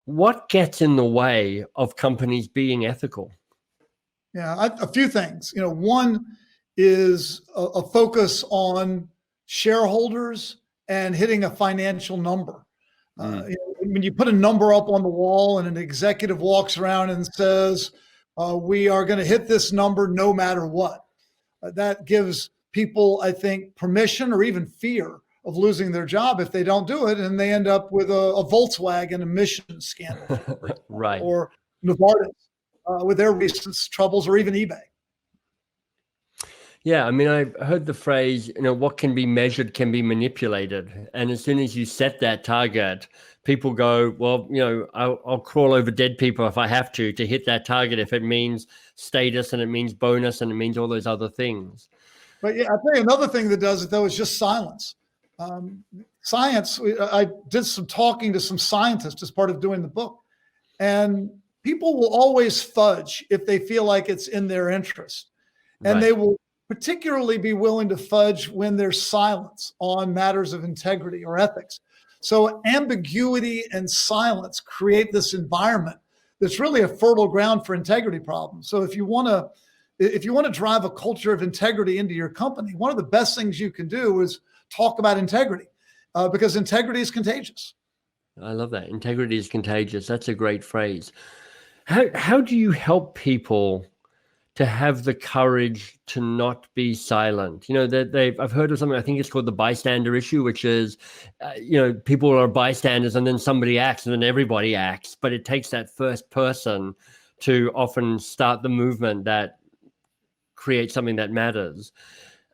What gets in the way of companies being ethical? Yeah, a few things. One is a focus on shareholders and hitting a financial number. Mm, When you put a number up on the wall and an executive walks around and says, we are going to hit this number no matter what, that gives people, I think, permission or even fear of losing their job if they don't do it. And they end up with a Volkswagen emissions scandal, for example, right. or Novartis with their recent troubles, or even eBay. Yeah, I mean, I've heard the phrase, what can be measured can be manipulated. And as soon as you set that target, people go, well, I'll crawl over dead people if I have to hit that target, if it means status and it means bonus and it means all those other things. But yeah, I'll tell you another thing that does it, though, is just silence. Science, I did some talking to some scientists as part of doing the book, and people will always fudge if they feel like it's in their interest. And Right. they will particularly be willing to fudge when there's silence on matters of integrity or ethics. So ambiguity and silence create this environment that's really a fertile ground for integrity problems. So if you want to drive a culture of integrity into your company, one of the best things you can do is talk about integrity, because integrity is contagious. I love that. Integrity is contagious. That's a great phrase. How do you help people to have the courage to not be silent? That I've heard of something, I think it's called the bystander issue, which is, people are bystanders and then somebody acts and then everybody acts, but it takes that first person to often start the movement that creates something that matters.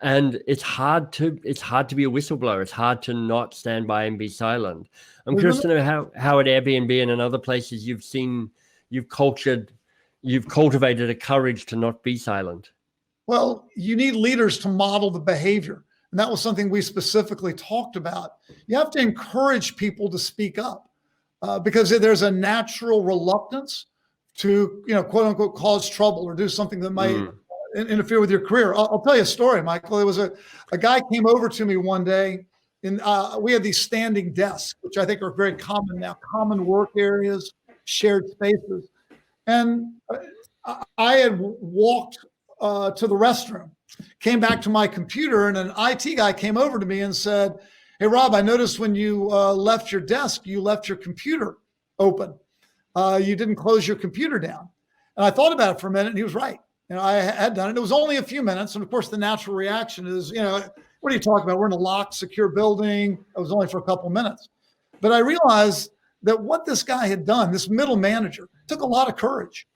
And it's hard to be a whistleblower. It's hard to not stand by and be silent. I'm curious to know how at Airbnb and in other places you've cultivated a courage to not be silent. Well, you need leaders to model the behavior. And that was something we specifically talked about. You have to encourage people to speak up, because there's a natural reluctance to, quote unquote, cause trouble or do something that might Mm, interfere with your career. I'll tell you a story, Michael. There was a guy came over to me one day, and we had these standing desks, which I think are very common now, common work areas, shared spaces. And I had walked to the restroom, came back to my computer, and an IT guy came over to me and said, "Hey, Rob, I noticed when you left your desk, you left your computer open. You didn't close your computer down." And I thought about it for a minute, and he was right. I had done it. It was only a few minutes. And of course, the natural reaction is, what are you talking about? We're in a locked, secure building. It was only for a couple of minutes. But I realized that what this guy had done, this middle manager, took a lot of courage.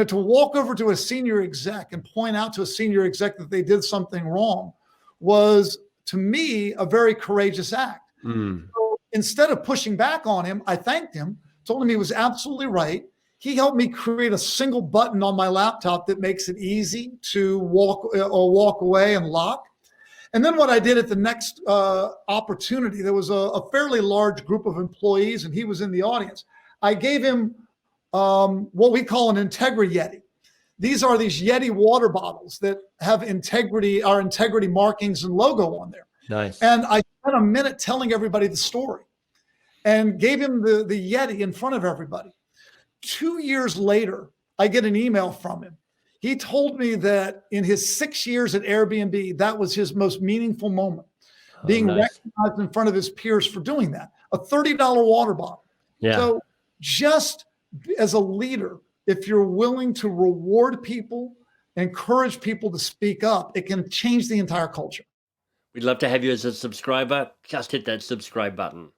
To walk over to a senior exec and point out to a senior exec that they did something wrong was, to me, a very courageous act. mm. So instead of pushing back on him, I thanked him, told him he was absolutely right. He helped me create a single button on my laptop that makes it easy to walk away and lock. And then what I did at the next opportunity, there was a fairly large group of employees, and he was in the audience. I gave him what we call an Integrity Yeti. These are these Yeti water bottles that have our integrity markings and logo on there. Nice. And I spent a minute telling everybody the story and gave him the Yeti in front of everybody. 2 years later, I get an email from him. He told me that in his 6 years at Airbnb, that was his most meaningful moment, being Nice. recognized in front of his peers for doing that. A $30 water bottle. Yeah. So just as a leader, if you're willing to reward people, encourage people to speak up, it can change the entire culture. We'd love to have you as a subscriber. Just hit that subscribe button.